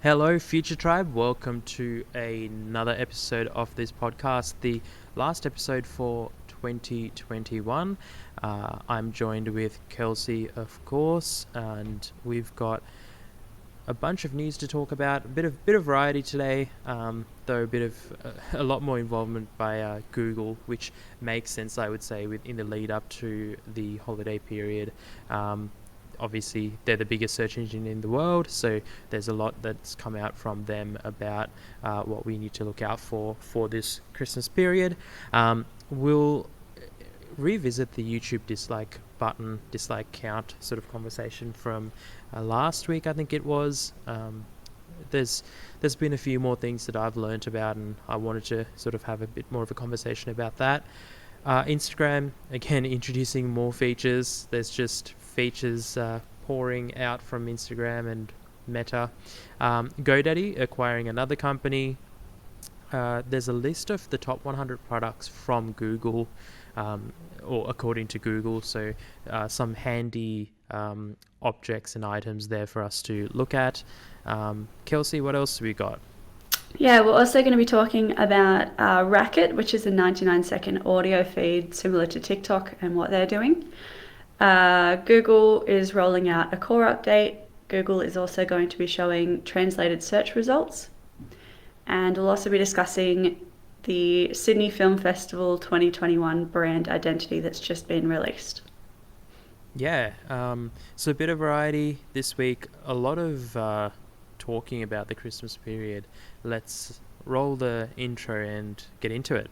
Hello, Future Tribe. Welcome to another episode of this podcast, the last episode for 2021. I'm joined with Kelsey, of course, and we've got a bunch of news to talk about. A bit of variety today, though a lot more involvement by Google, which makes sense, I would say, in the lead up to the holiday period. Obviously, they're the biggest search engine in the world, so there's a lot that's come out from them about what we need to look out for this Christmas period. We'll revisit the YouTube dislike count sort of conversation from last week, I think it was. There's been a few more things that I've learned about, and I wanted to sort of have a bit more of a conversation about that. Instagram, again, introducing more features. There's just features pouring out from Instagram and Meta. GoDaddy acquiring another company. There's a list of the top 100 products from Google, or according to Google, so some handy objects and items there for us to look at. Kelsey, what else have we got? Yeah, we're also going to be talking about Racket, which is a 99-second audio feed similar to TikTok and what they're doing. Google is rolling out a core update. Google is also going to be showing translated search results. And we'll also be discussing the Sydney Film Festival 2021 brand identity that's just been released. Yeah, so a bit of variety this week. A lot of talking about the Christmas period. Let's roll the intro and get into it.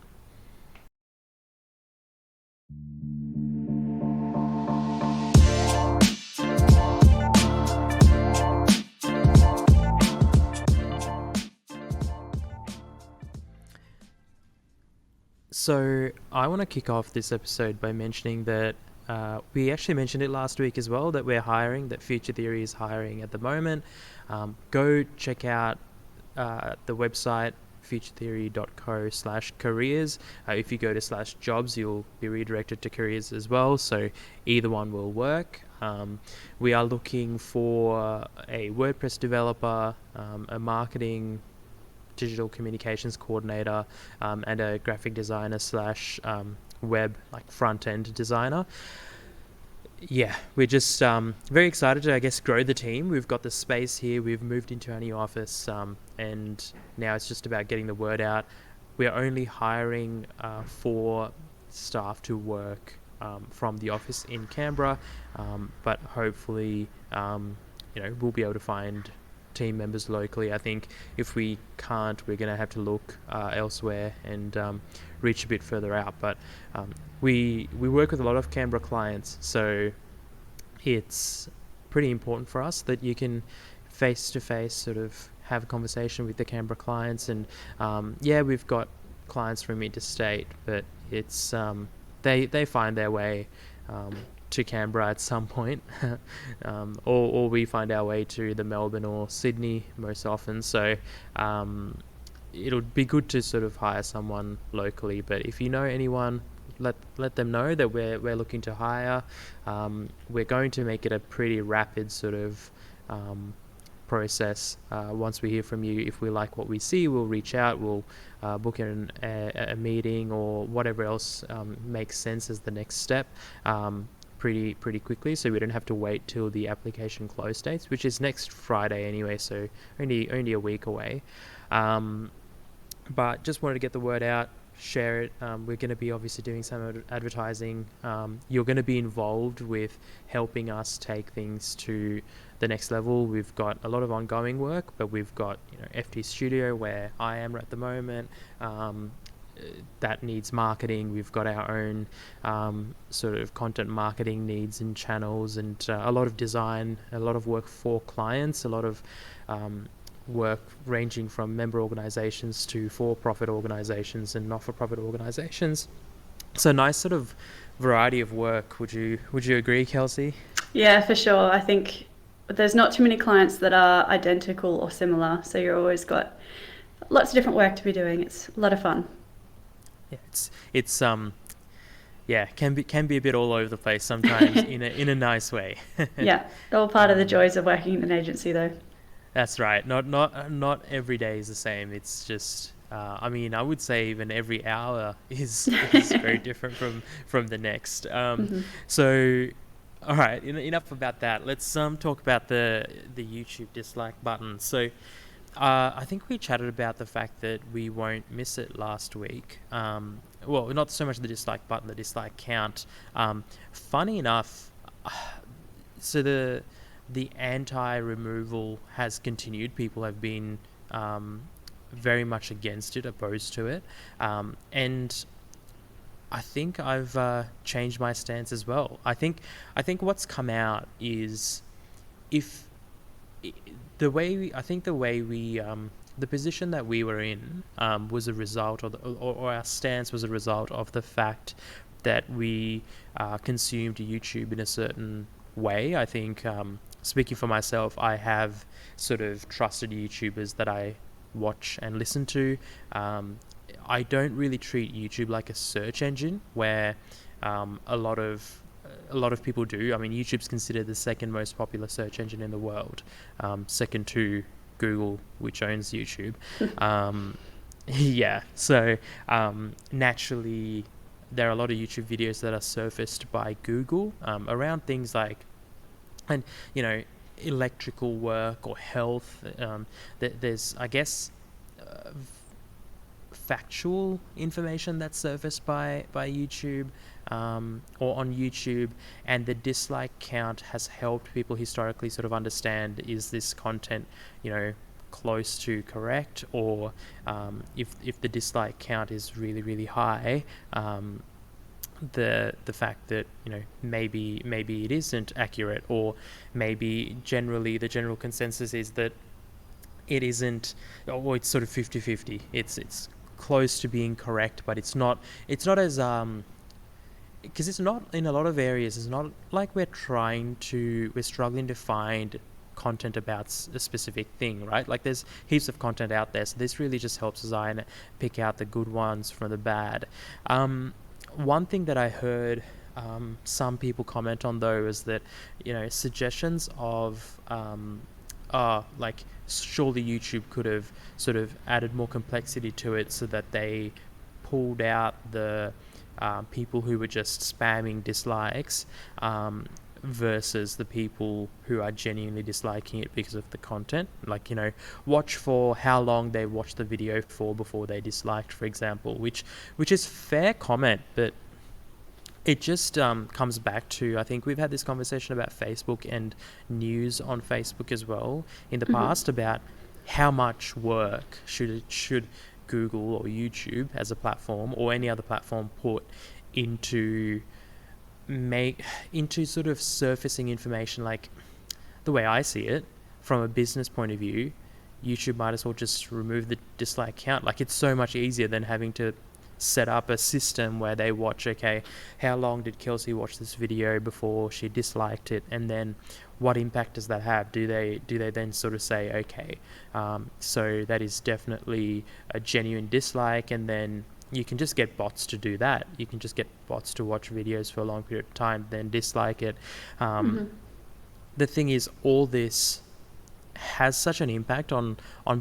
So I want to kick off this episode by mentioning that we actually mentioned it last week as well, that we're hiring, that Future Theory is hiring at the moment. Go check out the website futuretheory.co/careers. If you go to /jobs, you'll be redirected to careers as well, so either one will work. We are looking for a WordPress developer, a marketing digital communications coordinator, and a graphic designer / web front end designer. Yeah, we're just very excited to, I guess, grow the team. We've got the space here. We've moved into our new office, and now it's just about getting the word out. We're only hiring for staff to work from the office in Canberra, but hopefully, we'll be able to find team members locally. I think if we can't, we're going to have to look elsewhere and reach a bit further out. But we work with a lot of Canberra clients, so it's pretty important for us that you can face to face sort of have a conversation with the Canberra clients. And we've got clients from interstate, but it's they find their way to Canberra at some point, or we find our way to the Melbourne or Sydney most often. So it'll be good to sort of hire someone locally. But if you know anyone, let them know that we're looking to hire. We're going to make it a pretty rapid sort of process. Once we hear from you, if we like what we see, we'll reach out. We'll book in a meeting or whatever else makes sense as the next step. Pretty quickly, so we don't have to wait till the application close dates, which is next Friday anyway, so only a week away. But just wanted to get the word out, share it. We're going to be obviously doing some advertising. You're going to be involved with helping us take things to the next level. We've got a lot of ongoing work, but we've got FT Studio, where I am at the moment. That needs marketing. We've got our own sort of content marketing needs and channels, and a lot of design, a lot of work for clients, a lot of work ranging from member organizations to for-profit organizations and not-for-profit organizations. So nice sort of variety of work. Would you agree, Kelsey? Yeah, for sure. I think there's not too many clients that are identical or similar, so you've always got lots of different work to be doing. It's a lot of fun. Yeah, it's can be a bit all over the place sometimes in a nice way. Yeah, all part of the joys of working in an agency, though. That's right. Not every day is the same. It's just I mean, I would say even every hour is very different from the next. Hmm. So all right, enough about that. Let's talk about the YouTube dislike button. So I think we chatted about the fact that we won't miss it last week. Well, not so much the dislike button, the dislike count. Funny enough, so the anti-removal has continued. People have been very much against it, opposed to it, and I think I've changed my stance as well. I think what's come out is if the way we the position that we were in was a result of or our stance was a result of the fact that we consumed YouTube in a certain way. I think, speaking for myself, I have sort of trusted YouTubers that I watch and listen to. Um, I don't really treat YouTube like a search engine where a lot of people do. I mean, YouTube's considered the second most popular search engine in the world, second to Google, which owns YouTube. Um, yeah, so naturally, there are a lot of YouTube videos that are surfaced by Google around things like, and you know, electrical work or health. There's, I guess, uh, factual information that's surfaced by YouTube or on YouTube, and the dislike count has helped people historically sort of understand, is this content, you know, close to correct, or if the dislike count is really really high, the fact that, you know, maybe it isn't accurate, or maybe generally the general consensus is that it isn't, or it's sort of 50-50. It's close to being correct, but it's not as because it's not, in a lot of areas, it's not like we're struggling to find content about a specific thing, right? Like there's heaps of content out there, so this really just helps us pick out the good ones from the bad. One thing that I heard some people comment on, though, is that, you know, suggestions of like, surely YouTube could have sort of added more complexity to it so that they pulled out the people who were just spamming dislikes, versus the people who are genuinely disliking it because of the content. Like, you know, watch for how long they watched the video for before they disliked, for example, which is fair comment, but it just comes back to, I think we've had this conversation about Facebook and news on Facebook as well in the Hmm. past, about how much work should Google or YouTube as a platform, or any other platform, put into make into sort of surfacing information. Like, the way I see it, from a business point of view, YouTube might as well just remove the dislike count. Like, it's so much easier than having to set up a system where they watch, okay, how long did Kelsey watch this video before she disliked it, and then what impact does that have? Do they then sort of say, okay, so that is definitely a genuine dislike, and then you can just get bots to do that. You can just get bots to watch videos for a long period of time, then dislike it. Um, Hmm. the thing is, all this has such an impact on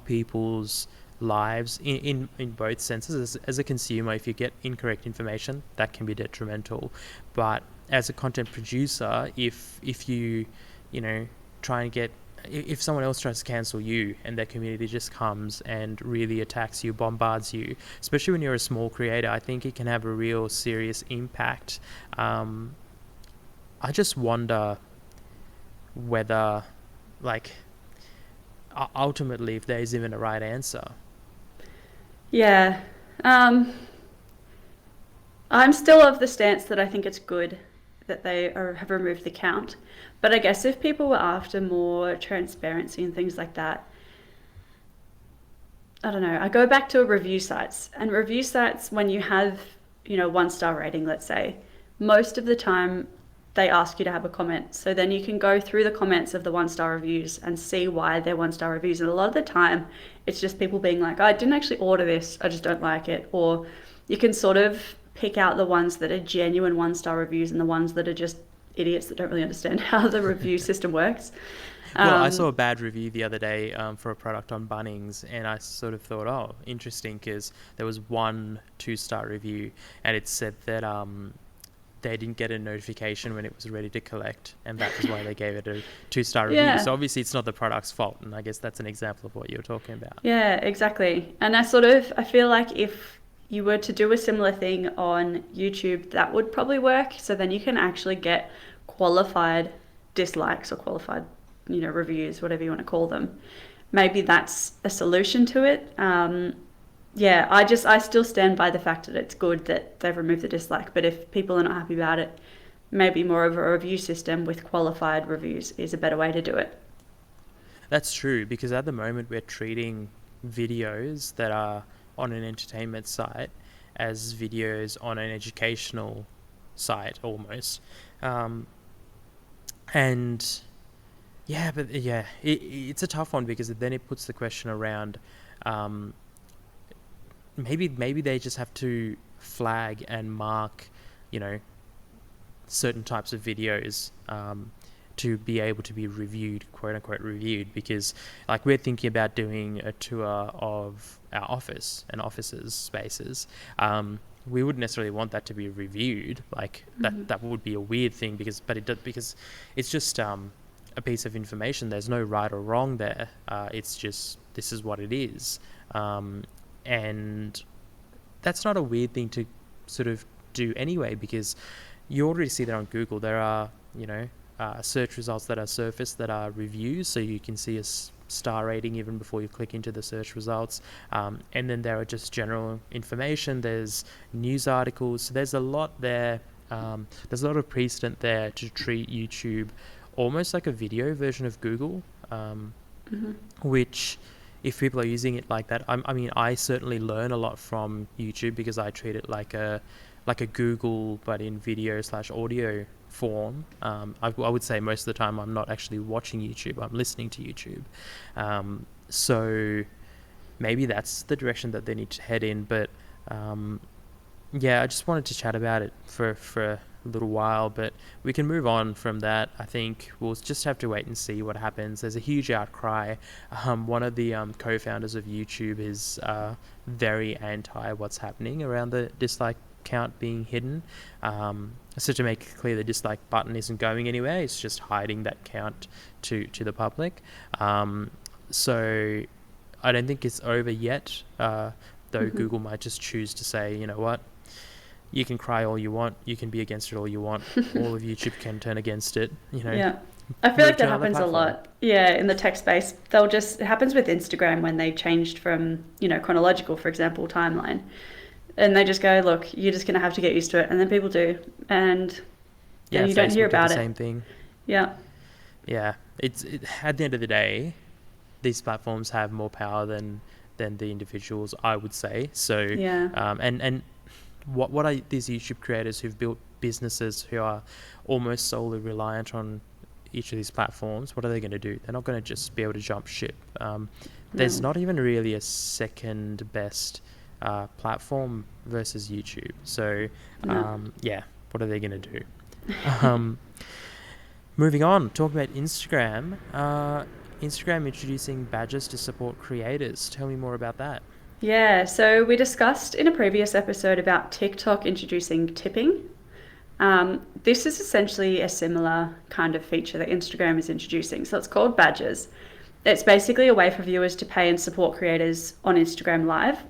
people's lives in both senses. As a consumer, if you get incorrect information, that can be detrimental. But as a content producer, if you know, try and get, if someone else tries to cancel you and their community just comes and really attacks you, bombards you, especially when you're a small creator, I think it can have a real serious impact. I just wonder whether, like, ultimately, if there is even a right answer. Yeah. Um, I'm still of the stance that I think it's good that they have removed the count. But I guess if people were after more transparency and things like that, I don't know. I go back to review sites, and review sites, when you have, you know, 1 star rating, let's say, most of the time they ask you to have a comment. So then you can go through the comments of the 1 star reviews and see why they're 1 star reviews. And a lot of the time, it's just people being like, oh, I didn't actually order this, I just don't like it. Or you can sort of pick out the ones that are genuine 1 star reviews and the ones that are just idiots that don't really understand how the review system works. Well, I saw a bad review the other day for a product on Bunnings, and I sort of thought, oh, interesting, because there was one 2-star review, and it said that they didn't get a notification when it was ready to collect, and that was why they gave it a 2-star review. Yeah. So obviously it's not the product's fault, and I guess that's an example of what you're talking about. Yeah, exactly. And I feel like if you were to do a similar thing on YouTube, that would probably work. So then you can actually get qualified dislikes or qualified, reviews, whatever you want to call them. Maybe that's a solution to it. Yeah, I still stand by the fact that it's good that they've removed the dislike. But if people are not happy about it, maybe more of a review system with qualified reviews is a better way to do it. That's true, because at the moment we're treating videos that are on an entertainment site as videos on an educational site almost. And yeah, but yeah, it's a tough one, because then it puts the question around, maybe they just have to flag and mark, certain types of videos to be able to be reviewed, quote unquote reviewed, because like we're thinking about doing a tour of our office and offices spaces. We wouldn't necessarily want that to be reviewed, like that would be a weird thing, because it's just a piece of information. There's no right or wrong there. It's just, this is what it is. And that's not a weird thing to sort of do anyway, because you already see that on Google. There are, search results that are surfaced that are reviews, so you can see a star rating even before you click into the search results. And then there are just general information. There's news articles. So there's a lot there. There's a lot of precedent there to treat YouTube almost like a video version of Google, which, if people are using it like that, I certainly learn a lot from YouTube, because I treat it like a Google, but in video/audio form. I would say most of the time I'm not actually watching YouTube, I'm listening to YouTube. So maybe that's the direction that they need to head in. But yeah, I just wanted to chat about it for a little while, but we can move on from that. I think we'll just have to wait and see what happens. There's a huge outcry. One of the co-founders of YouTube is very anti what's happening around the dislike count being hidden. So to make it clear, the dislike button isn't going anywhere, it's just hiding that count to the public. So I don't think it's over yet, though. Google might just choose to say, you know what, you can cry all you want, you can be against it all you want, all of YouTube can turn against it, Yeah. I feel like that happens a lot. Yeah, in the tech space. It happens with Instagram when they changed from, chronological, for example, timeline. And they just go, look, you're just going to have to get used to it. And then people do. And yeah, you don't hear about the it. Same thing. Yeah. Yeah. At the end of the day, these platforms have more power than the individuals, I would say. So, yeah. And what are these YouTube creators who've built businesses who are almost solely reliant on each of these platforms? What are they going to do? They're not going to just be able to jump ship. There's not even really a second best platform versus YouTube. So, yeah, what are they going to do? Moving on, talking about Instagram. Instagram introducing badges to support creators. Tell me more about that. Yeah, so we discussed in a previous episode about TikTok introducing tipping. This is essentially a similar kind of feature that Instagram is introducing. So it's called badges. It's basically a way for viewers to pay and support creators on Instagram Live.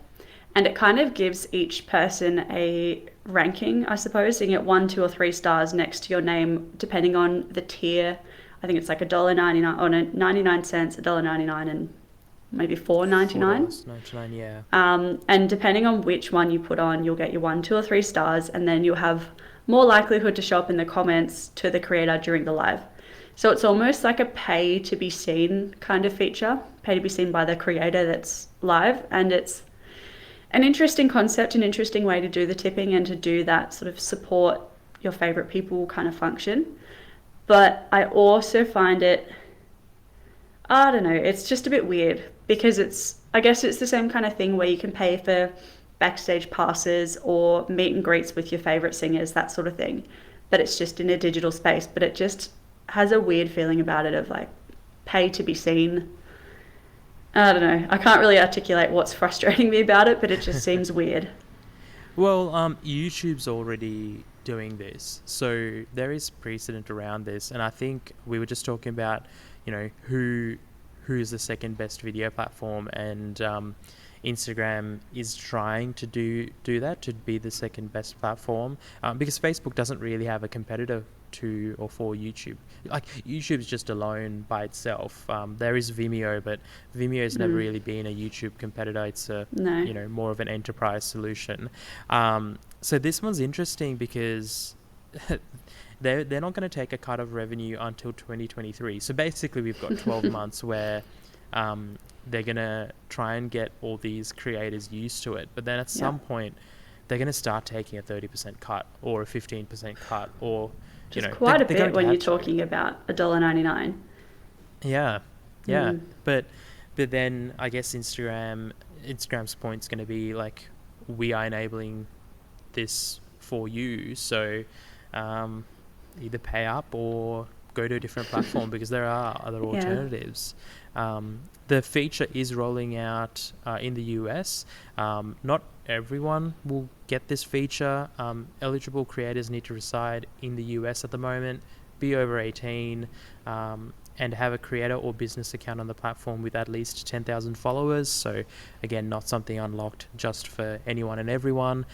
And it kind of gives each person a ranking, I suppose. You get 1, 2, or 3 stars next to your name, depending on the tier. I think it's like $1.99 or 99 cents, $1.99, and maybe $4.99. $4.99, yeah. And depending on which one you put on, you'll get your 1, 2, or 3 stars, and then you'll have more likelihood to show up in the comments to the creator during the live. So it's almost like a pay to be seen kind of feature, pay to be seen by the creator that's live. And it's an interesting concept, an interesting way to do the tipping and to do that sort of support your favorite people kind of function. But I also find it, I don't know, it's just a bit weird, because I guess it's the same kind of thing where you can pay for backstage passes or meet and greets with your favorite singers, that sort of thing. But it's just in a digital space. But it just has a weird feeling about it of like pay to be seen. I don't know. I can't really articulate what's frustrating me about it, but it just seems weird. Well, YouTube's already doing this, so there is precedent around this, and I think we were just talking about, who's the second best video platform, and Instagram is trying to do that, to be the second best platform, because Facebook doesn't really have a competitor to or for YouTube. Like, YouTube's just alone by itself. There is Vimeo, but Vimeo's never really been a YouTube competitor. It's a No. more of an enterprise solution. So this one's interesting because they're not going to take a cut of revenue until 2023. So basically, we've got 12 months where they're going to try and get all these creators used to it. But then at some point, they're going to start taking a 30% cut or a 15% cut, or Just quite a they're bit going to when have you're to. talking about $1.99. Yeah, yeah. But then I guess Instagram's point's going to be like, we are enabling this for you, so either pay up or go to a different platform, because there are other alternatives. The feature is rolling out in the US. Not everyone will get this feature. Eligible creators need to reside in the US at the moment, be over 18, and have a creator or business account on the platform with at least 10,000 followers. So again, not something unlocked just for anyone and everyone,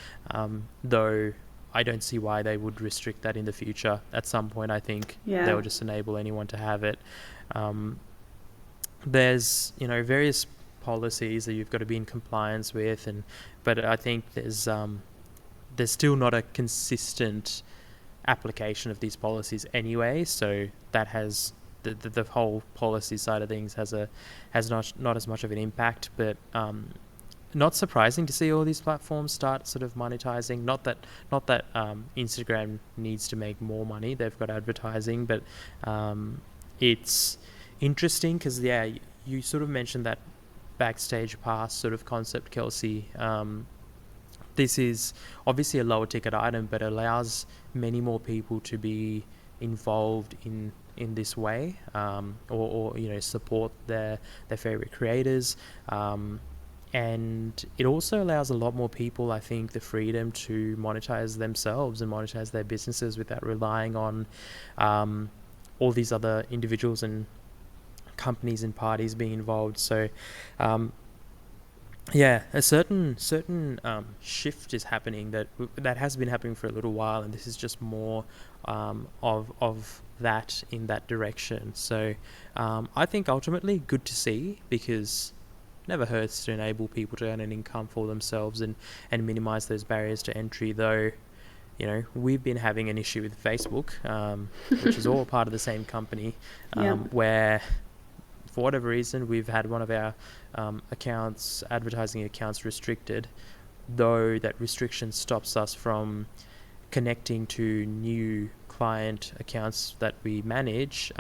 though I don't see why they would restrict that in the future. At some point, I think they'll just enable anyone to have it. There's various policies that you've got to be in compliance with, but I think there's still not a consistent application of these policies anyway. So that has the whole policy side of things has not as much of an impact, but not surprising to see all these platforms start sort of monetizing. Not that Instagram needs to make more money; they've got advertising, but it's interesting because you sort of mentioned that backstage pass sort of concept, Kelsey. This is obviously a lower ticket item, but allows many more people to be involved in this way, or support their favorite creators, and it also allows a lot more people, I think, the freedom to monetize themselves and monetize their businesses without relying on all these other individuals and companies and parties being involved. So a certain shift is happening that has been happening for a little while, and this is just more of that in that direction. So I think ultimately good to see, because never hurts to enable people to earn an income for themselves and minimize those barriers to entry, though we've been having an issue with Facebook, which is all part of the same company, where for whatever reason we've had one of our advertising accounts restricted, though that restriction stops us from connecting to new client accounts that we manage.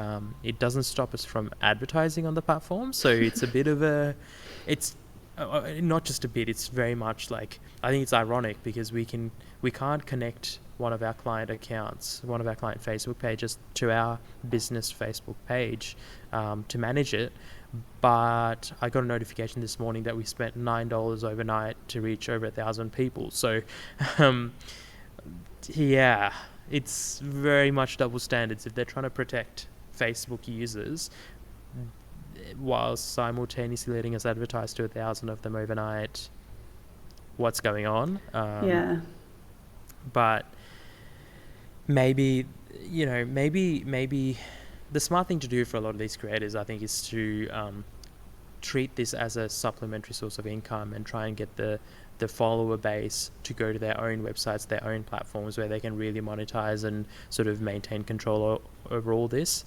It doesn't stop us from advertising on the platform, so it's a bit of it's not just a bit, it's very much like, I think it's ironic because we can't connect one of our client Facebook pages to our business Facebook page to manage it. But I got a notification this morning that we spent $9 overnight to reach over 1,000 people. So it's very much double standards. If they're trying to protect Facebook users while simultaneously letting us advertise to 1,000 of them overnight, what's going on? But maybe the smart thing to do for a lot of these creators, I think, is to treat this as a supplementary source of income and try and get the follower base to go to their own websites, their own platforms, where they can really monetize and sort of maintain control over all this.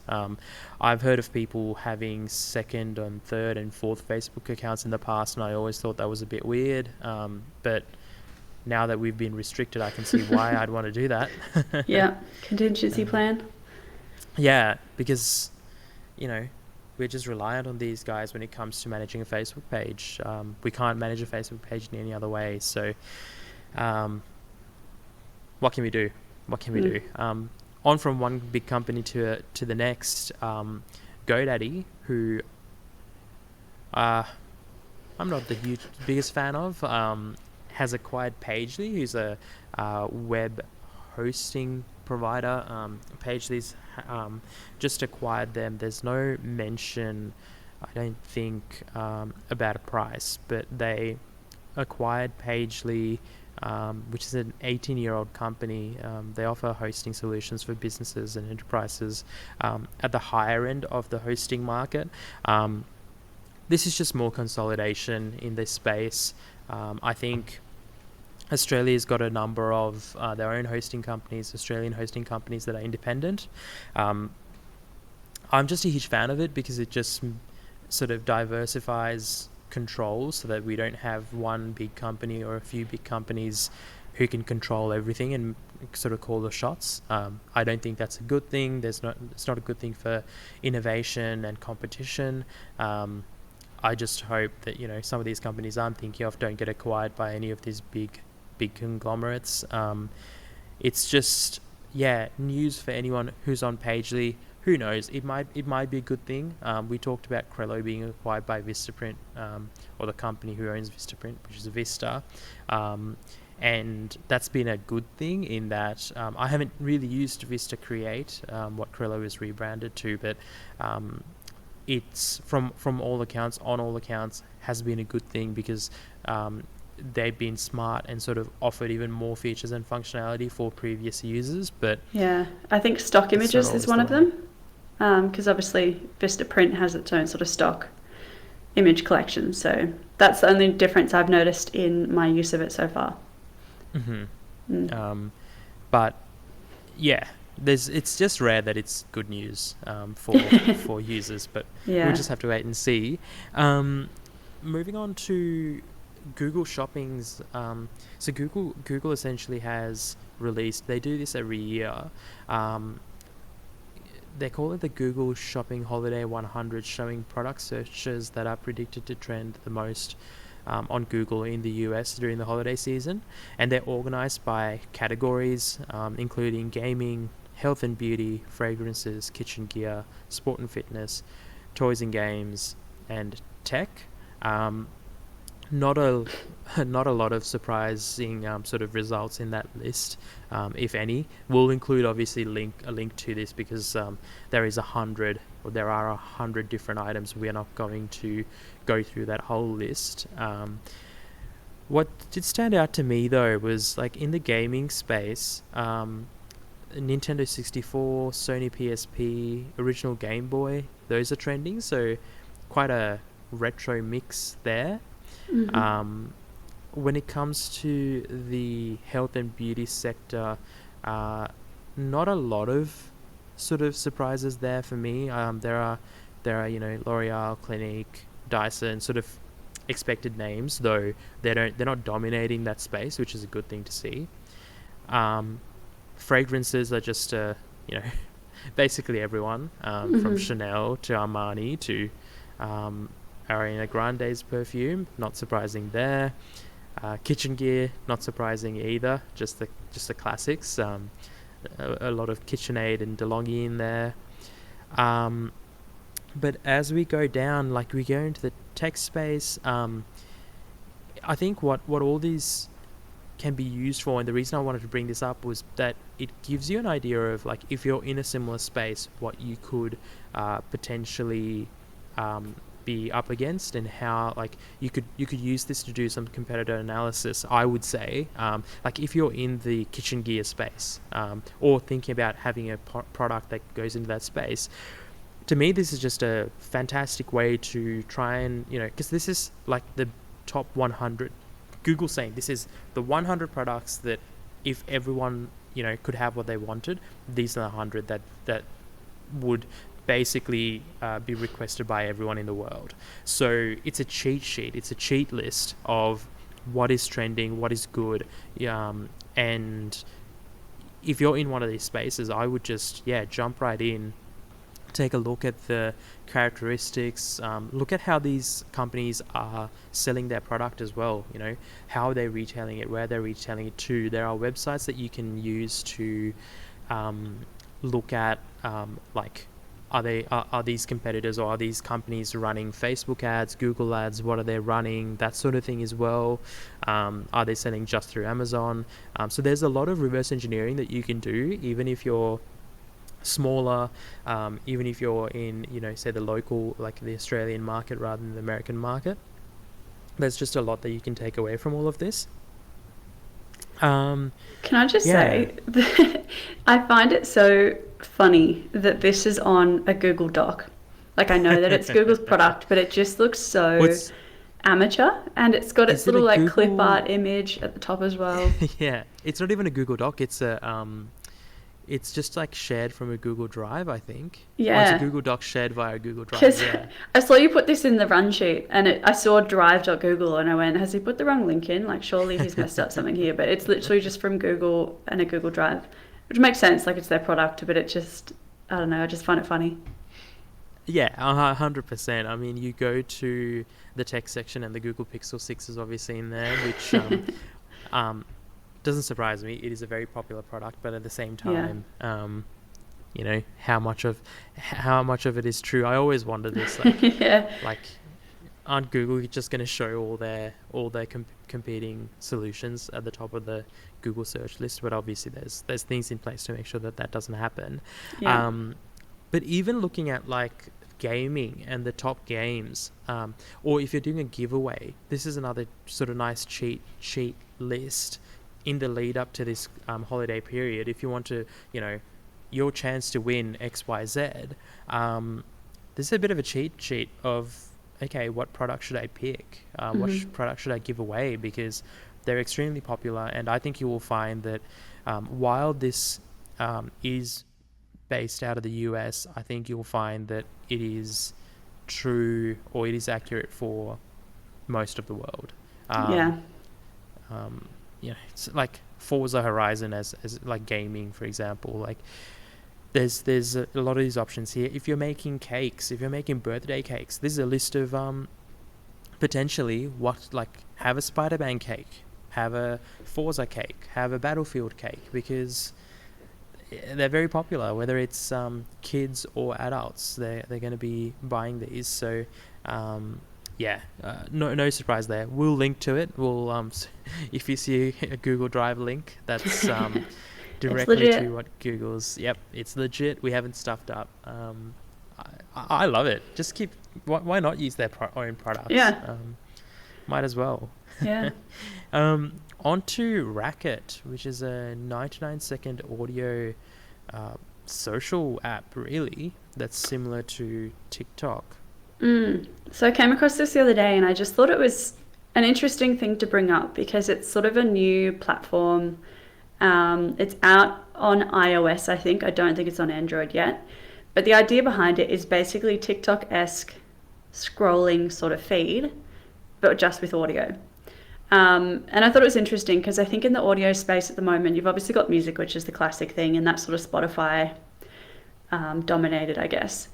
I've heard of people having second and third and fourth Facebook accounts in the past, and I always thought that was a bit weird, but now that we've been restricted, I can see why I'd want to do that. Contingency plan. Yeah, because we're just reliant on these guys when it comes to managing a Facebook page. We can't manage a Facebook page in any other way. So what can we do? On from one big company to the next. GoDaddy, who I'm not the biggest fan of, has acquired Pagely, who's a web hosting provider. Pagely's just acquired them. There's no mention, I don't think, about a price, but they acquired Pagely, which is an 18-year-old company. They offer hosting solutions for businesses and enterprises at the higher end of the hosting market. This is just more consolidation in this space. I think Australia's got a number of their own hosting companies, Australian hosting companies that are independent. I'm just a huge fan of it because it just sort of diversifies control so that we don't have one big company or a few big companies who can control everything and sort of call the shots. I don't think that's a good thing. It's not a good thing for innovation and competition. I just hope that, you know, some of these companies I'm thinking of don't get acquired by any of these big conglomerates. It's just, news for anyone who's on Pagely. Who knows? It might be a good thing. We talked about Crello being acquired by Vistaprint, or the company who owns Vistaprint, which is Vista. And that's been a good thing in that I haven't really used Vista Create, what Crello is rebranded to, but it's from all accounts, has been a good thing because they've been smart and sort of offered even more features and functionality for previous users. But yeah, I think stock images is one of them, because obviously Vistaprint has its own sort of stock image collection. So that's the only difference I've noticed in my use of it so far. But yeah, it's just rare that it's good news for users, but we'll just have to wait and see. Moving on to Google Shopping's, so Google essentially has released, they do this every year, they call it the Google Shopping Holiday 100, showing product searches that are predicted to trend the most on Google in the US during the holiday season, and they're organized by categories, including gaming, health and beauty, fragrances, kitchen gear, sport and fitness, toys and games, and tech. Not a lot of surprising sort of results in that list, if any. We'll include obviously a link to this because there are 100 different items. We are not going to go through that whole list. What did stand out to me though was, like, in the gaming space, Nintendo 64, Sony PSP, original Game Boy, those are trending, so quite a retro mix there. When it comes to the health and beauty sector, not a lot of sort of surprises there for me. There are L'Oreal, Clinique, Dyson, sort of expected names, though they're not dominating that space, which is a good thing to see. Fragrances are just basically everyone, from Chanel to Armani to Ariana Grande's perfume, not surprising there. Kitchen gear, not surprising either, just the classics. A lot of KitchenAid and DeLonghi in there. But as we go down, like we go into the tech space, I think what all these can be used for, and the reason I wanted to bring this up was that it gives you an idea of, like, if you're in a similar space, what you could potentially be up against, and how, like, you could use this to do some competitor analysis. I would say, like, if you're in the kitchen gear space, or thinking about having a product that goes into that space, to me this is just a fantastic way to try and, because this is like the top 100. Google's saying this is the 100 products that, if everyone could have what they wanted, these are the 100 that would basically be requested by everyone in the world. So it's a cheat sheet, it's a cheat list of what is trending, what is good, and if you're in one of these spaces, I would just jump right in, take a look at the characteristics, look at how these companies are selling their product as well, how they're retailing it, where they're retailing it to. There are websites that you can use to look at like are these competitors or are these companies running Facebook ads, Google ads? What are they running? That sort of thing as well. Are they selling just through Amazon? So there's a lot of reverse engineering that you can do, even if you're smaller, even if you're in, say the local, like the Australian market rather than the American market. There's just a lot that you can take away from all of this. Can I just Yeah. say that I find it so funny that this is on a Google Doc. Like, I know that it's Google's product, but it just looks so What's amateur, and it's got its Is it a little like clip Google? art image at the top as well. Yeah, it's not even a Google Doc. It's just like shared from a Google Drive, I think. Or it's a Yeah, Google Doc shared via Google Drive. because Yeah. I saw you put this in the run sheet, and I saw drive.google, and I went, has he put the wrong link in? Like, surely he's messed up something here, but it's literally just from Google and a Google Drive, which makes sense, like it's their product, but it just, I don't know, I just find it funny. Yeah, 100%. I mean, you go to the tech section and the Google Pixel 6 is obviously in there, which um, doesn't surprise me. It is a very popular product, but at the same Yeah. time, how much of it is true? I always wonder this. Like, Yeah. like aren't Google just going to show all their competing solutions at the top of the Google search list? But obviously, there's things in place to make sure that that doesn't happen. Yeah. Um, but even looking at like gaming and the top games, or if you're doing a giveaway, this is another sort of nice cheat sheet list in the lead up to this holiday period. If you want to, your chance to win XYZ, this is a bit of a cheat sheet of, okay, what product should I pick? Product should I give away? Because they're extremely popular, and I think you will find that while this is based out of the US, I think you'll find that it is true, or it is accurate for most of the world. Yeah. Um, it's like Forza Horizon as like gaming, for example. Like there's a lot of these options here. If you're making cakes, if you're making birthday cakes, this is a list of potentially what, like, have a Spider-Man cake, have a Forza cake, have a Battlefield cake, because they're very popular, whether it's kids or adults. They're going to be buying these. So no surprise there. We'll link to it. We'll if you see a Google Drive link, that's It's directly to legit. what Google's. Yep, it's legit. We haven't stuffed up. I love it. Just keep. Why not use their own products? Yeah. Might as well. Yeah. On to Racket, which is a 99-second audio social app, really, that's similar to TikTok. So I came across this the other day, and I just thought it was an interesting thing to bring up because it's sort of a new platform. It's out on iOS, I think. I don't think it's on Android yet. But the idea behind it is basically TikTok-esque scrolling sort of feed, but just with audio. And I thought it was interesting because I think in the audio space at the moment, you've obviously got music, which is the classic thing, and that's sort of Spotify dominated, I guess.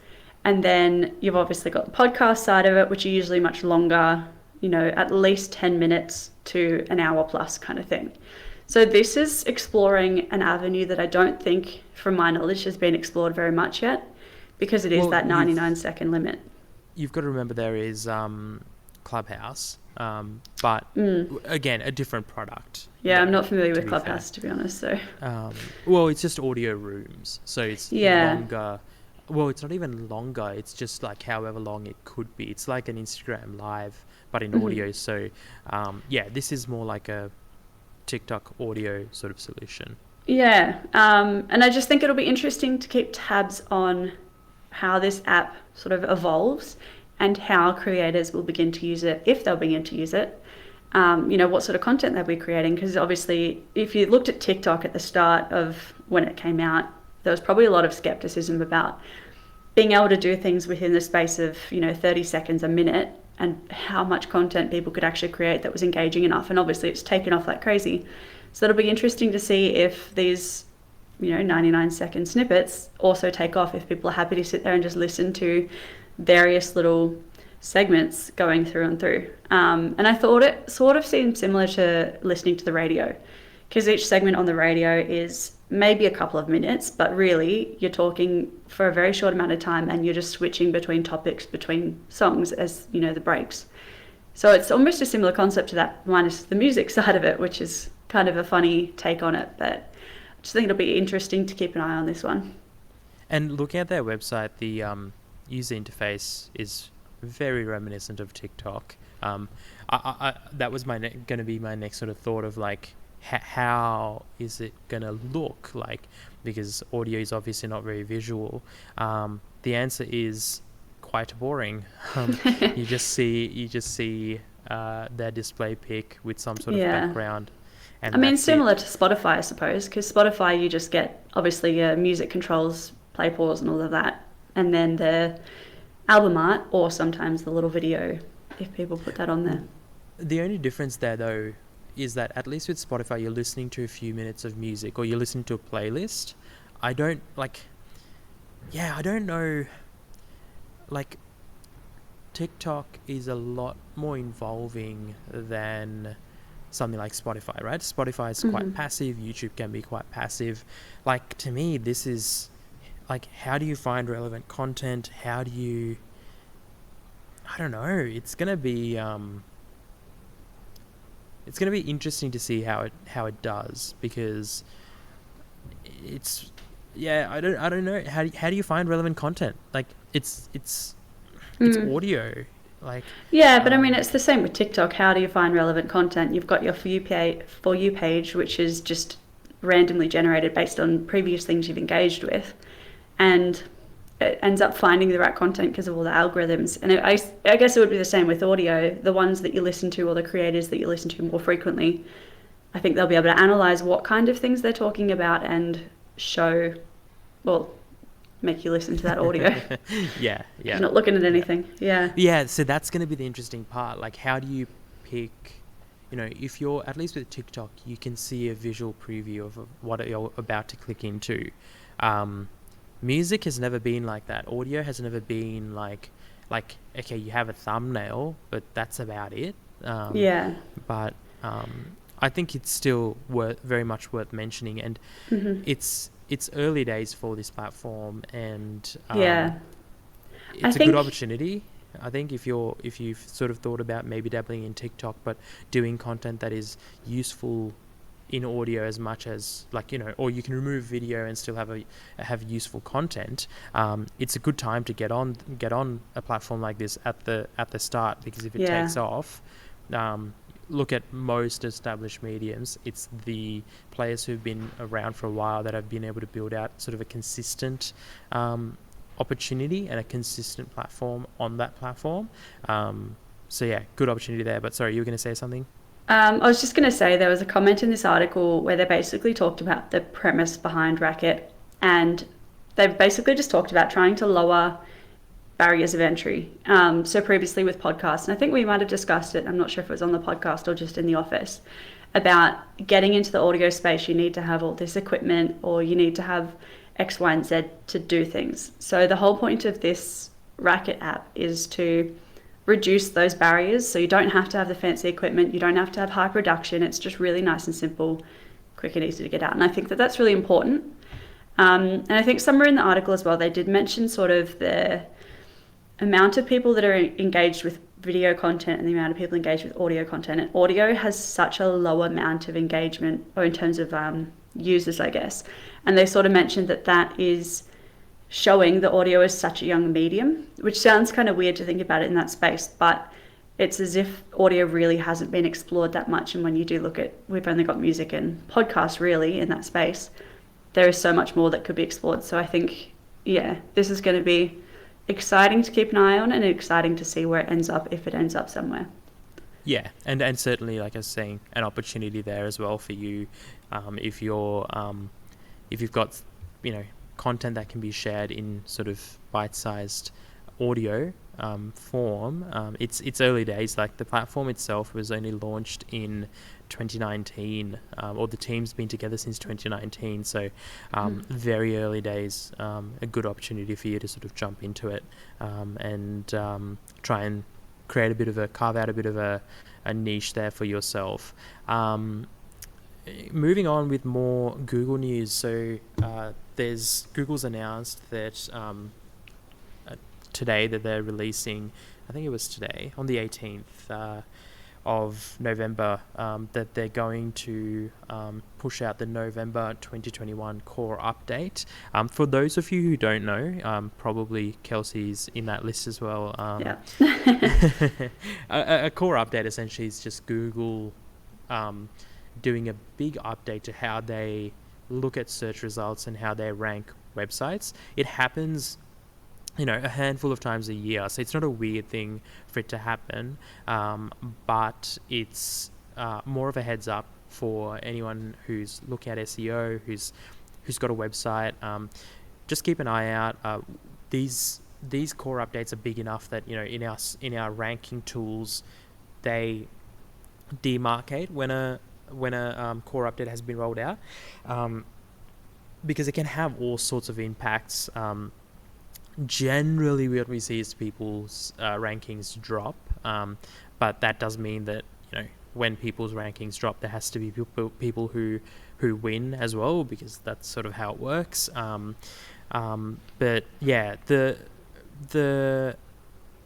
And then you've obviously got the podcast side of it, which are usually much longer, at least 10 minutes to an hour plus kind of thing. So this is exploring an avenue that I don't think, from my knowledge, has been explored very much yet, because it is Well, that 99-second limit. you've got to remember there is Clubhouse, but again, a different product. Yeah, I'm not familiar to with be fair. Clubhouse, to be honest. So Well, it's just audio rooms, so it's yeah. longer. Well, it's not even longer. It's just like however long it could be. It's like an Instagram live, but in audio. So, this is more like a TikTok audio sort of solution. Yeah, and I just think it'll be interesting to keep tabs on how this app sort of evolves and how creators will begin to use it, if they'll begin to use it. What sort of content they'll be creating, because obviously if you looked at TikTok at the start of when it came out, there was probably a lot of skepticism about being able to do things within the space of 30 seconds, a minute, and how much content people could actually create that was engaging enough. And obviously it's taken off like crazy. So it'll be interesting to see if these 99-second snippets also take off, if people are happy to sit there and just listen to various little segments going through and through. And I thought it sort of seemed similar to listening to the radio, because each segment on the radio is maybe a couple of minutes, but really you're talking for a very short amount of time and you're just switching between topics, between songs as, you know, the breaks. So it's almost a similar concept to that, minus the music side of it, which is kind of a funny take on it. But I just think it'll be interesting to keep an eye on this one. And looking at their website, the user interface is very reminiscent of TikTok. That was going to be my next sort of thought of like, how is it going to look like? Because audio is obviously not very visual. The answer is quite boring. You just see their display pic with some sort of background. And I mean, similar to Spotify, I suppose, because Spotify, you just get obviously your music controls, play, pause, and all of that, and then the album art, or sometimes the little video if people put that on there. The only difference there, though, is that at least with Spotify, you're listening to a few minutes of music, or you're listening to a playlist. I don't know. Like, TikTok is a lot more involving than something like Spotify, right? Spotify is quite passive. YouTube can be quite passive. Like, to me, this is like, how do you find relevant content? How do you, I don't know. It's gonna be interesting to see how it does, because it's, I don't know. How do you find relevant content? Like, it's audio. Like, but I mean, it's the same with TikTok. How do you find relevant content? You've got your For You page, which is just randomly generated based on previous things you've engaged with, and it ends up finding the right content because of all the algorithms. And I guess it would be the same with audio. The ones that you listen to, or the creators that you listen to more frequently, I think they'll be able to analyze what kind of things they're talking about and make you listen to that audio. yeah. You're not looking at anything. Yeah, so that's going to be the interesting part. Like, how do you pick, if you're, at least with TikTok, you can see a visual preview of what you're about to click into. Music has never been like that. Audio has never been like, okay, you have a thumbnail, but that's about it. But I think it's still very much worth mentioning, and it's early days for this platform, and it's a good opportunity. I think if you've sort of thought about maybe dabbling in TikTok, but doing content that is useful in audio as much as, or you can remove video and still have useful content. It's a good time to get on a platform like this at the start, because if it takes off, look at most established mediums, it's the players who've been around for a while that have been able to build out sort of a consistent opportunity and a consistent platform on that platform. Good opportunity there. But sorry, you were going to say something? I was just going to say, there was a comment in this article where they basically talked about the premise behind Racket, and they've basically just talked about trying to lower barriers of entry. So previously with podcasts, and I think we might have discussed it, I'm not sure if it was on the podcast or just in the office, about getting into the audio space, you need to have all this equipment, or you need to have X, Y, and Z to do things. So the whole point of this Racket app is to reduce those barriers, so you don't have to have the fancy equipment, you don't have to have high production, it's just really nice and simple, quick and easy to get out. And I think that that's really important. And I think somewhere in the article as well, they did mention sort of the amount of people that are engaged with video content and the amount of people engaged with audio content. And audio has such a low amount of engagement, or in terms of users, I guess. And they sort of mentioned that is showing the audio is such a young medium, which sounds kind of weird to think about it in that space, but it's as if audio really hasn't been explored that much. And when you do look at, we've only got music and podcasts really in that space, there is so much more that could be explored. So I think, this is going to be exciting to keep an eye on, and exciting to see where it ends up, if it ends up somewhere. Yeah, and certainly, like I was saying, an opportunity there as well for you, if you've got, content that can be shared in sort of bite-sized audio form. It's early days. Like, the platform itself was only launched in 2019, or the team's been together since 2019. So very early days. A good opportunity for you to sort of jump into it and try and carve out a bit of a niche there for yourself. moving on with more Google news. So there's Google's announced that today that they're releasing, I think it was today, on the 18th of November, that they're going to push out the November 2021 core update. For those of you who don't know, probably Kelsey's in that list as well. Yeah. A core update essentially is just Google doing a big update to how they look at search results and how they rank websites. It happens a handful of times a year, so it's not a weird thing for it to happen, but it's more of a heads up for anyone who's looking at SEO, who's got a website. Just keep an eye out. These core updates are big enough that in our ranking tools, they demarcate when a core update has been rolled out, because it can have all sorts of impacts. Generally, what we see is people's rankings drop, but that does mean that when people's rankings drop, there has to be people who win as well, because that's sort of how it works. But yeah, the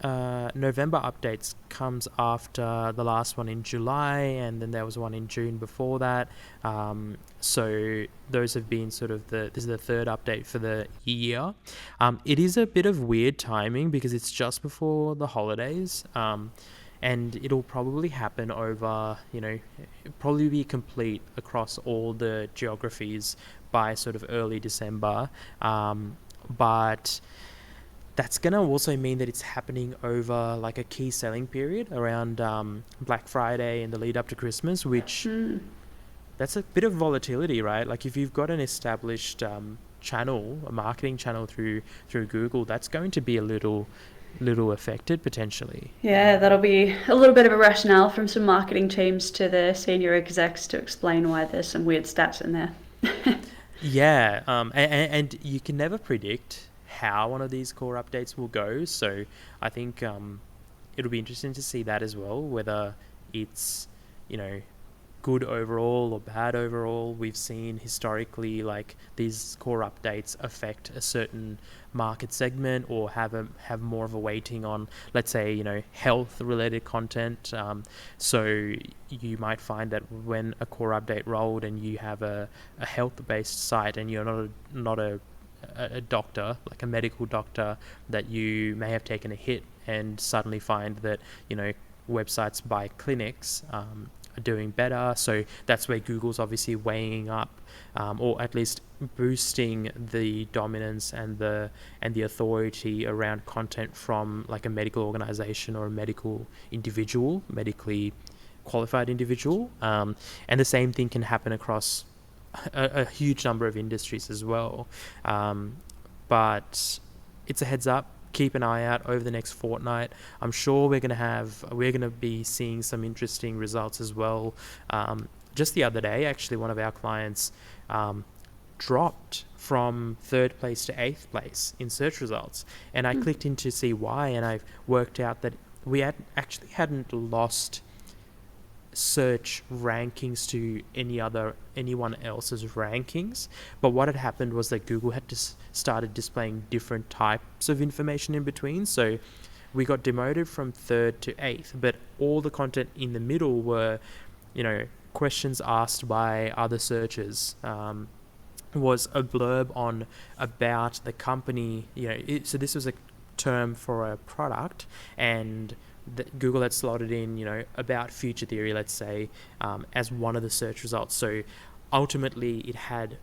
November updates comes after the last one in July, and then there was one in June before that. So those have been this is the third update for the year. It is a bit of weird timing because it's just before the holidays, and it'll probably happen over, probably be complete across all the geographies by sort of early December. But that's going to also mean that it's happening over like a key selling period around Black Friday and the lead up to Christmas, which that's a bit of volatility, right? Like if you've got an established channel, a marketing channel through Google, that's going to be a little affected potentially. Yeah, that'll be a little bit of a rationale from some marketing teams to the senior execs to explain why there's some weird stats in there. Yeah, and you can never predict how one of these core updates will go, so I think it'll be interesting to see that as well, whether it's good overall or bad overall. We've seen historically like these core updates affect a certain market segment or have more of a weighting on, let's say, health related content. So you might find that when a core update rolled and you have a health based site and you're not a doctor, like a medical doctor, that you may have taken a hit and suddenly find that websites by clinics are doing better. So that's where Google's obviously weighing up, or at least boosting the dominance and the authority around content from like a medical organization or a medically qualified individual. And the same thing can happen across a huge number of industries as well. But it's a heads up. Keep an eye out over the next fortnight. I'm sure we're going to be seeing some interesting results as well. Just the other day, actually, one of our clients dropped from 3rd place to 8th place in search results, and I clicked in to see why, and I've worked out that we hadn't lost search rankings to anyone else's rankings, but what had happened was that Google had started displaying different types of information in between. So we got demoted from 3rd to 8th, but all the content in the middle were questions asked by other searchers. Was a blurb about the company. So this was a term for a product, and Google had slotted in, about Future Theory, let's say, as one of the search results. So ultimately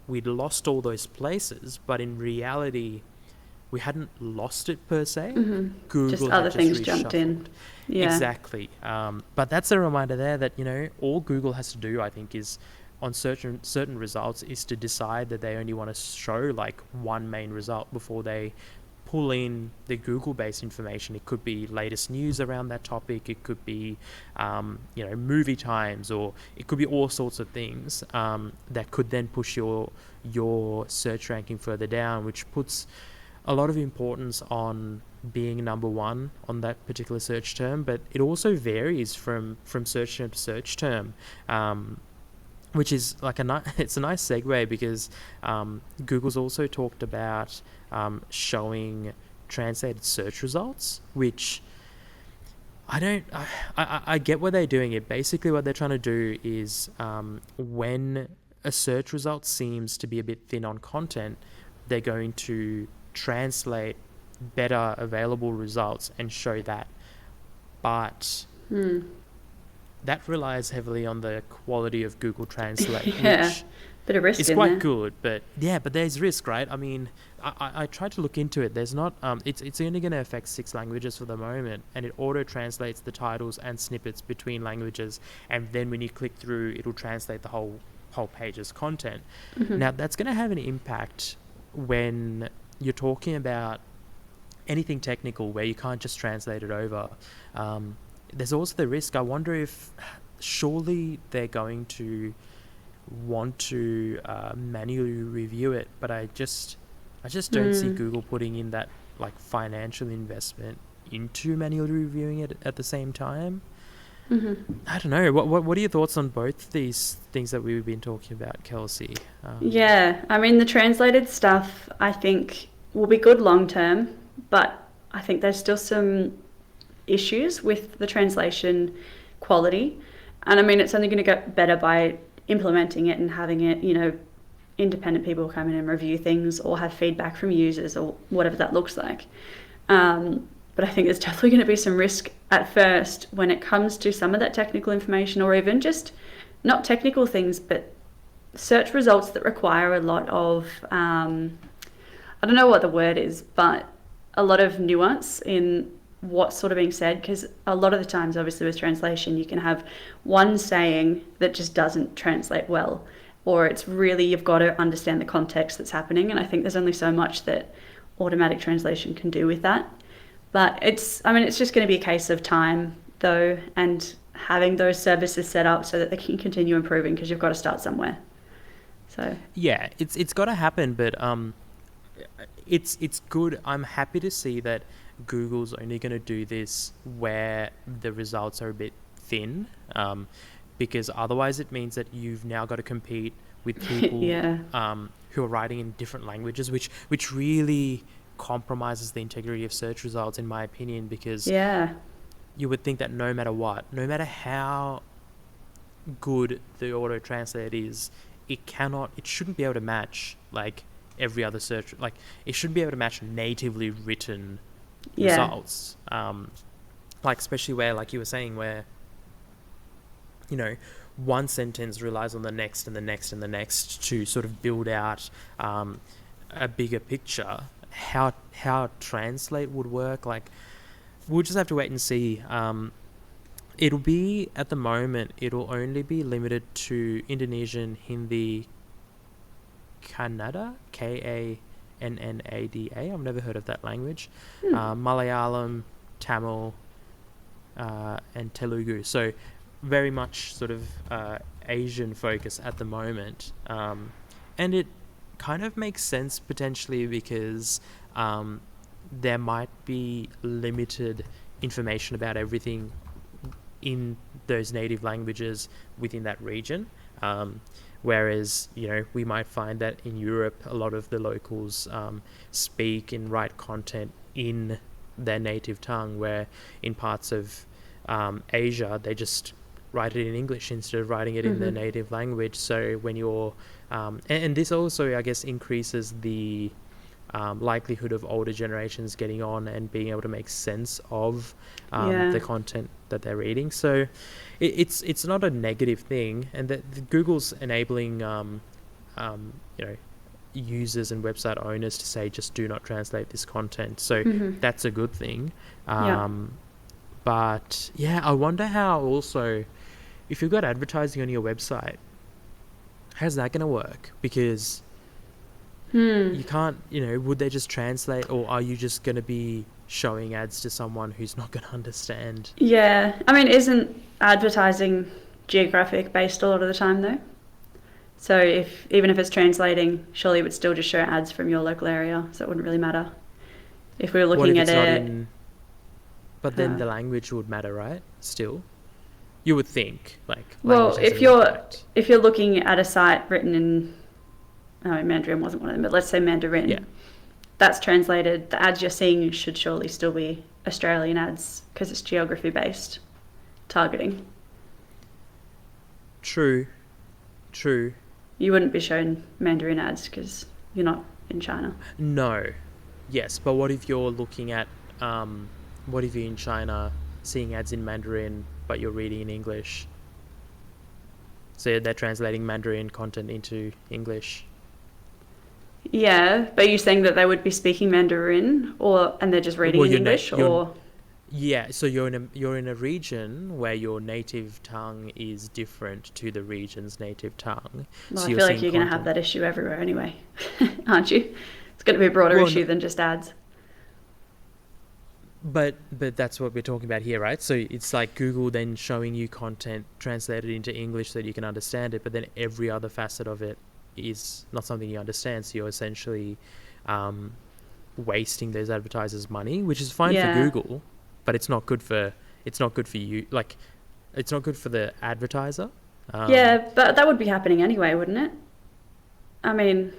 we'd lost all those places, but in reality, we hadn't lost it per se. Mm-hmm. Google just other things jumped in. Yeah. Exactly. But that's a reminder there that, all Google has to do, I think, is on certain results is to decide that they only want to show like one main result before they pull in the Google-based information. It could be latest news around that topic. It could be, movie times, or it could be all sorts of things that could then push your search ranking further down, which puts a lot of importance on being number one on that particular search term. But it also varies from search term to search term. which is like it's a nice segue because Google's also talked about showing translated search results, which I don't. I get what they're doing. It basically what they're trying to do is when a search result seems to be a bit thin on content, they're going to translate better available results and show that. But that relies heavily on the quality of Google Translate, Yeah, which bit of risk is in quite there. good. But yeah, but there's risk, right? I mean, I tried to look into it. There's not. It's only going to affect 6 languages for the moment, and it auto translates the titles and snippets between languages, and then when you click through, it'll translate the whole page's content. Now that's going to have an impact when you're talking about anything technical where you can't just translate it over. There's also the risk. I wonder if surely they're going to want to manually review it, but I just don't see Google putting in that like financial investment into manually reviewing it at the same time. I don't know. What are your thoughts on both these things that we've been talking about, Kelsey? Yeah, I mean, the translated stuff I think will be good long term, but I think there's still some issues with the translation quality. And I mean, it's only going to get better by implementing it and having it, independent people come in and review things or have feedback from users or whatever that looks like. But I think there's definitely going to be some risk at first when it comes to some of that technical information, or even just not technical things, but search results that require a lot of, I don't know what the word is, but a lot of nuance in what's sort of being said, because a lot of the times, obviously, with translation, you can have one saying that just doesn't translate well, or it's really, you've got to understand the context that's happening. And I think there's only so much that automatic translation can do with that. But it's just going to be a case of time, though, and having those services set up so that they can continue improving, because you've got to start somewhere. So, Yeah, it's got to happen, but it's good. I'm happy to see that Google's only going to do this where the results are a bit thin, because otherwise it means that you've now got to compete with people yeah. who are writing in different languages, which really compromises the integrity of search results, in my opinion, because Yeah. you would think that no matter what, no matter how good the auto translate is, it shouldn't be able to match like every other search. Like it shouldn't be able to match natively written Yeah. results. Like especially where, like you were saying, where you know one sentence relies on the next and the next and the next to sort of build out a bigger picture. How translate would work, like we'll just have to wait and see. It'll be, at the moment, it'll only be limited to Indonesian, Hindi, Kannada, Kannada. I've never heard of that language. Malayalam, Tamil, and Telugu. So very much sort of Asian focus at the moment. And it kind of makes sense potentially because there might be limited information about everything in those native languages within that region. Whereas, we might find that in Europe, a lot of the locals speak and write content in their native tongue, where in parts of Asia, they just write it in English instead of writing it in their native language. So when you're... and this also, I guess, increases the likelihood of older generations getting on and being able to make sense of the content that they're reading. So it's not a negative thing, and that Google's enabling users and website owners to say just do not translate this content. So that's a good thing. But yeah, I wonder how also, if you've got advertising on your website, how's that going to work? Because you can't, would they just translate, or are you just going to be showing ads to someone who's not going to understand? Yeah. I mean, isn't advertising geographic based a lot of the time, though? So even if it's translating, surely it would still just show ads from your local area, so it wouldn't really matter. If we were What if looking at it's not it... in... But then the language would matter, right? Still? You would think like Well, language has an impact. if you're looking at a site written in, no, Mandarin wasn't one of them, but let's say Yeah, Mandarin, that's translated. The ads you're seeing should surely still be Australian ads because it's geography based targeting. true, true. You wouldn't be shown Mandarin ads because you're not in China. No, yes, but what if you're looking at, what if you're in China seeing ads in Mandarin, but you're reading in English? So they're translating Mandarin content into English. Yeah, but are you saying that they would be speaking Mandarin, or and they're just reading Well, in English, you're or yeah. So you're in a region where your native tongue is different to the region's native tongue. well, So I you're feel like seeing you're going to have content. that issue everywhere anyway, aren't you? It's going to be a broader Well, issue than just ads. but that's what we're talking about here, right? So it's like Google then showing you content translated into English so that you can understand it, but then every other facet of it is not something you understand. So you're essentially um, wasting those advertisers' money, which is fine for Yeah, Google, but it's not good for you. Like, it's not good for the advertiser. Um, yeah, but that would be happening anyway, wouldn't it? I mean,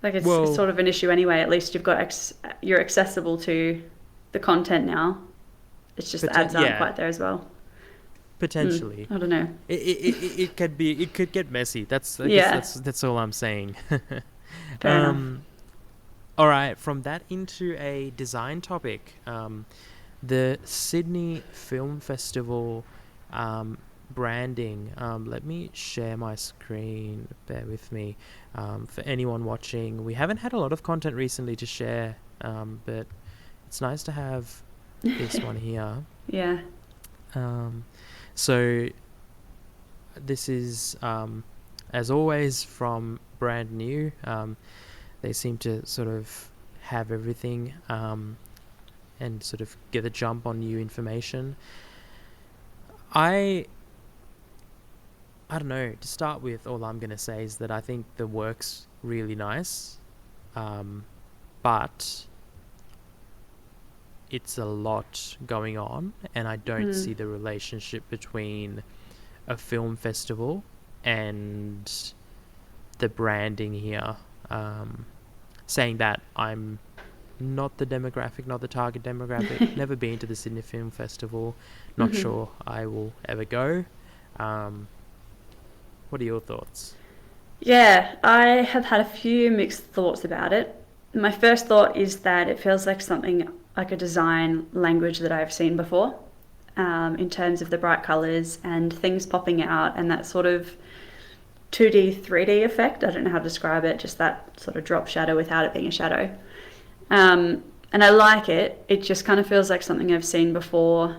like it's well, sort of an issue anyway. At least you're accessible to the content now. It's just the ads aren't yeah, quite there as well. potentially. I don't know. It could get messy. That's I guess Yeah, that's all I'm saying. fair enough. um, all right, from that into a design topic. The Sydney Film Festival branding. Let me share my screen. Bear with me. For anyone watching, we haven't had a lot of content recently to share, but it's nice to have this one here. Yeah. Um, so this is, as always, from Brand New. They seem to sort of have everything and sort of get a jump on new information. I I don't know. To start with, all I'm gonna say is that I think the work's really nice, but it's a lot going on, and I don't see Mm. the relationship between a film festival and the branding here. Um, saying that, I'm not the demographic, not the target demographic. Never been to the Sydney Film Festival. Not Hmm. sure I will ever go. Um, what are your thoughts? Yeah, I have had a few mixed thoughts about it. My first thought is that it feels like something like a design language that I've seen before, in terms of the bright colours and things popping out and that sort of 2D, 3D effect. I don't know how to describe it, just that sort of drop shadow without it being a shadow. And I like it. It just kind of feels like something I've seen before,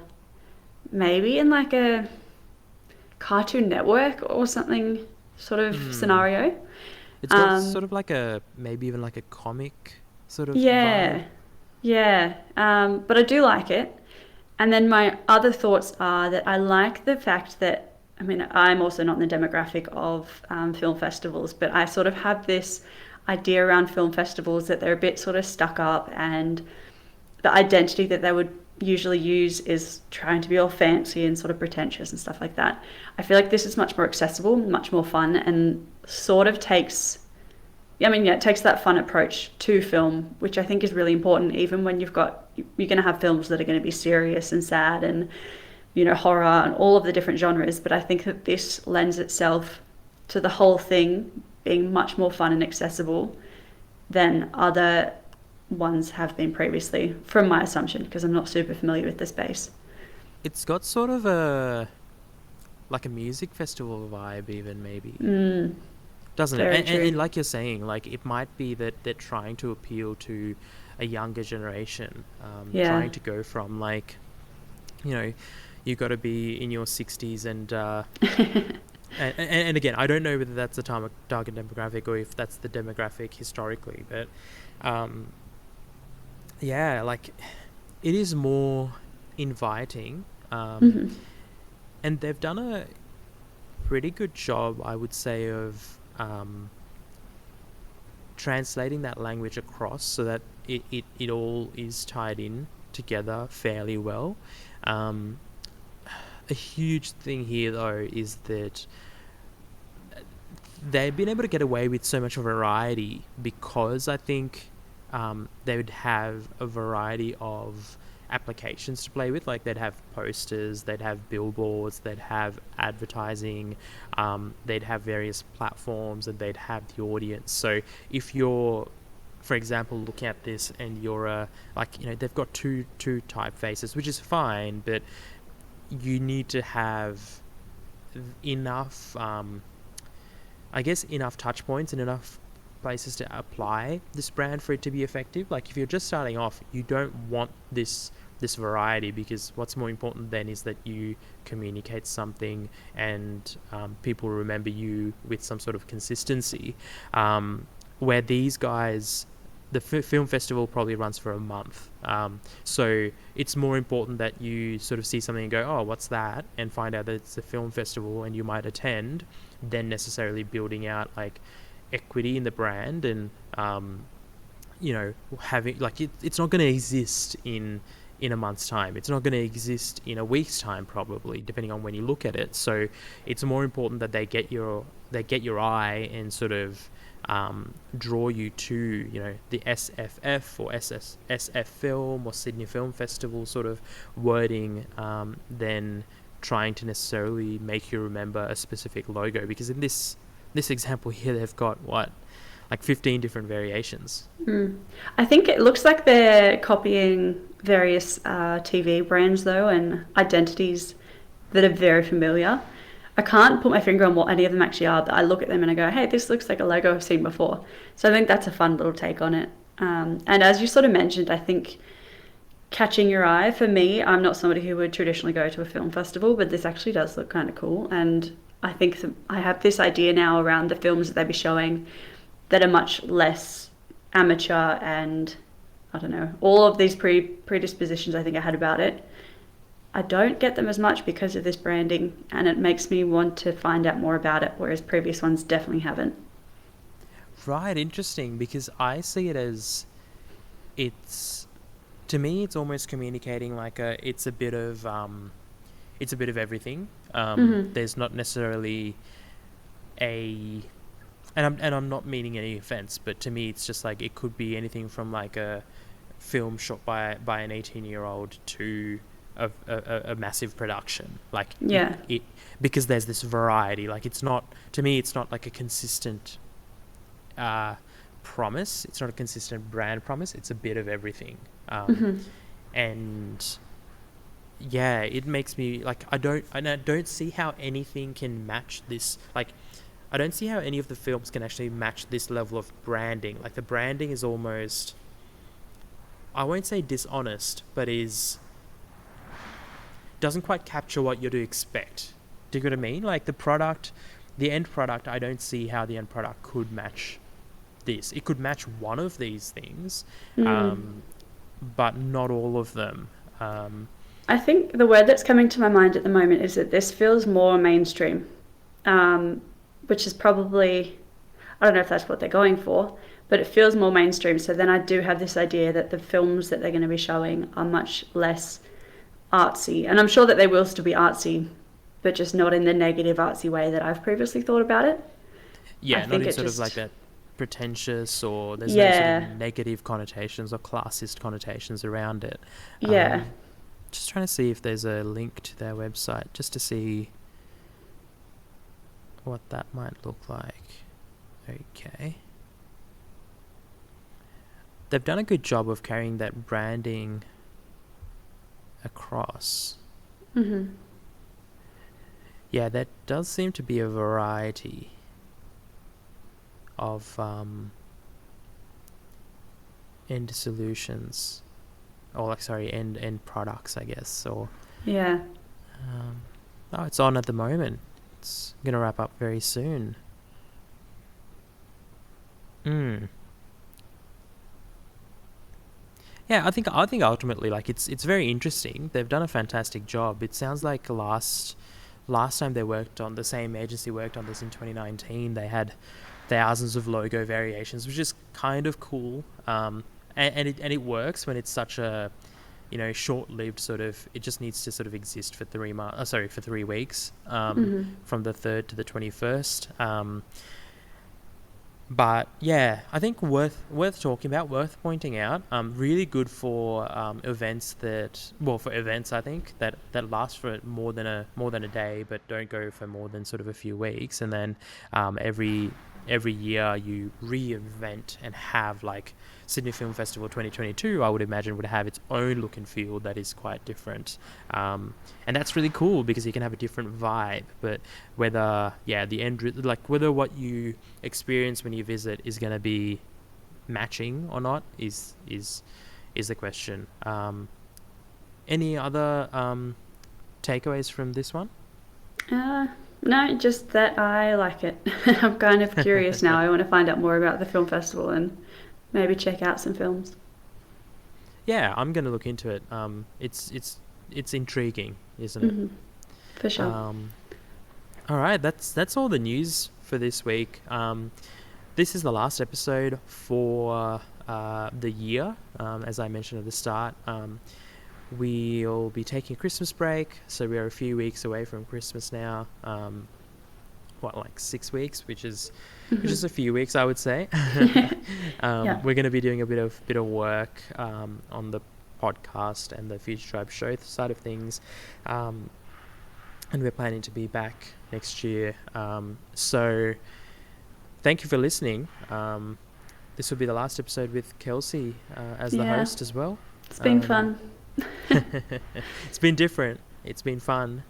maybe in like a Cartoon Network or something sort of Hmm. scenario. It's got Um, sort of like a maybe even like a comic sort of vibe. yeah, yeah. But I do like it. And then my other thoughts are that I like the fact that, I mean, I'm also not in the demographic of film festivals, but I sort of have this idea around film festivals that they're a bit sort of stuck up, and the identity that they would usually use is trying to be all fancy and sort of pretentious and stuff like that. I feel like this is much more accessible, much more fun, and sort of takes, I mean, yeah, it takes that fun approach to film, which I think is really important, even when you're going to have films that are going to be serious and sad and, horror and all of the different genres. But I think that this lends itself to the whole thing being much more fun and accessible than other ones have been previously, from my assumption, because I'm not super familiar with the space. It's got sort of a like a music festival vibe, even maybe, Mm, doesn't it? very And true. like you're saying, like it might be that they're trying to appeal to a younger generation, Yeah. trying to go from like, you know, you got to be in your 60s and again, I don't know whether that's the target demographic or if that's the demographic historically, but um, yeah, like it is more inviting, Hmm. and they've done a pretty good job, I would say, of translating that language across so that it all is tied in together fairly well. Um, a huge thing here though is that they've been able to get away with so much variety because I think they would have a variety of applications to play with. Like they'd have posters, they'd have billboards, they'd have advertising, they'd have various platforms, and they'd have the audience. So if you're, for example, looking at this and you're they've got two typefaces, which is fine, but you need to have enough enough touch points and enough places to apply this brand for it to be effective. Like if you're just starting off, you don't want this variety, because what's more important then is that you communicate something and people remember you with some sort of consistency. Where these guys, the film festival probably runs for a month. So it's more important that you sort of see something and go, oh, what's that? And find out that it's a film festival and you might attend, than necessarily building out like equity in the brand and, having like it's not going to exist in a month's time. It's not going to exist in a week's time, probably, depending on when you look at it. So it's more important that they get your eye and sort of draw you to the SFF or SF Film or Sydney Film Festival sort of wording, than trying to necessarily make you remember a specific logo. Because in this example here, they've got like 15 different variations. I think it looks like they're copying various TV brands though, and identities that are very familiar. I can't put my finger on what any of them actually are, but I look at them and I go, hey, this looks like a logo I've seen before. So I think that's a fun little take on it. And as you sort of mentioned, I think catching your eye, for me, I'm not somebody who would traditionally go to a film festival, but this actually does look kind of cool. And I think I have this idea now around the films that they'd be showing that are much less amateur, and I don't know, all of these predispositions I think I had about it. I don't get them as much because of this branding, and it makes me want to find out more about it, whereas previous ones definitely haven't. Right, interesting, because I see it as to me it's almost communicating like it's a bit of everything. There's not necessarily I'm not meaning any offense, but to me it's just like it could be anything from like a film shot by an 18-year-old to a massive production. Like it because there's this variety. Like it's not like a consistent promise. It's not a consistent brand promise. It's a bit of everything. And yeah, it makes me like I don't see how anything can match this. Like I don't see how any of the films can actually match this level of branding. Like the branding is almost, I won't say dishonest, but doesn't quite capture what you're to expect. Do you get what I mean? Like the end product, I don't see how the end product could match this. It could match one of these things, but not all of them. I think the word that's coming to my mind at the moment is that this feels more mainstream, which is probably, I don't know if that's what they're going for, but it feels more mainstream. So then I do have this idea that the films that they're going to be showing are much less artsy. And I'm sure that they will still be artsy, but just not in the negative artsy way that I've previously thought about it. Yeah, not in sort of like that pretentious, or there's no sort of negative connotations or classist connotations around it. Just trying to see if there's a link to their website, just to see what that might look like. Okay. They've done a good job of carrying that branding across. Yeah, that does seem to be a variety of end solutions, or like end products, I guess. Or it's on at the moment. It's gonna wrap up very soon. Yeah, I think ultimately, like, it's very interesting. They've done a fantastic job. It sounds like last time the same agency worked on this in 2019. They had thousands of logo variations, which is kind of cool. And it works when it's such a short-lived sort of. It just needs to sort of exist for 3 months. Sorry, for 3 weeks, Mm-hmm. from the 3rd to the 21st. But yeah, I think worth talking about, worth pointing out. Really good for events for events I think that last for more than a day, but don't go for more than sort of a few weeks. And then every year you reinvent and have like Sydney Film Festival 2022. I would imagine would have its own look and feel that is quite different, and that's really cool because you can have a different vibe. But whether whether what you experience when you visit is going to be matching or not is the question. Any other takeaways from this one? Uh, no, just that I like it. I'm kind of curious now. I want to find out more about the film festival and maybe check out some films. Yeah, I'm going to look into it. It's intriguing, isn't it? Mm-hmm. For sure. Um, all right, that's all the news for this week. This is the last episode for the year. As I mentioned at the start, we'll be taking a Christmas break, so we are a few weeks away from Christmas now. Like 6 weeks, which is a few weeks, I would say. Yeah. We're going to be doing a bit of work on the podcast and the Future Tribe show side of things, and we're planning to be back next year. So thank you for listening. This will be the last episode with Kelsey as the Yeah. host as well. It's been fun. It's been different. It's been fun.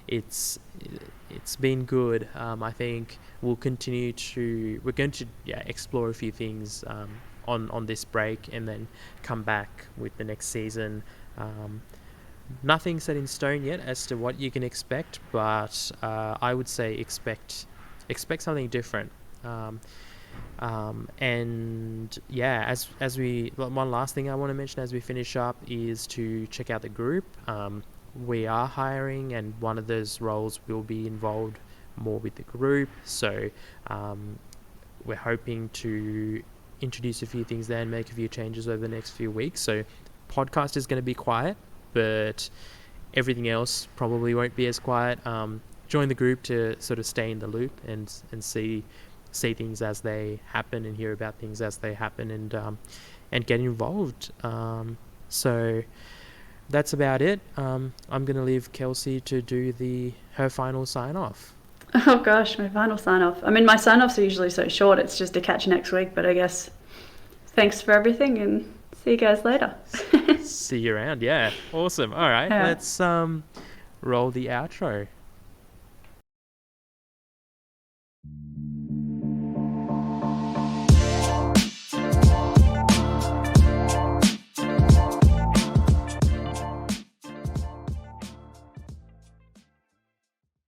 It's been good. I think we're going to explore a few things on this break and then come back with the next season. Nothing set in stone yet as to what you can expect, but I would say expect something different. And yeah, one last thing I want to mention as we finish up is to check out the group. We are hiring, and one of those roles will be involved more with the group. So we're hoping to introduce a few things there and make a few changes over the next few weeks. So podcast is going to be quiet, but everything else probably won't be as quiet. Join the group to sort of stay in the loop and see things as they happen and hear about things as they happen, and get involved. So that's about it. I'm going to leave Kelsey to do her final sign off. Oh gosh, my final sign off. I mean, my sign offs are usually so short, it's just to catch next week, but I guess thanks for everything and see you guys later. See you around. Yeah, awesome. All right, Yeah. let's roll the outro.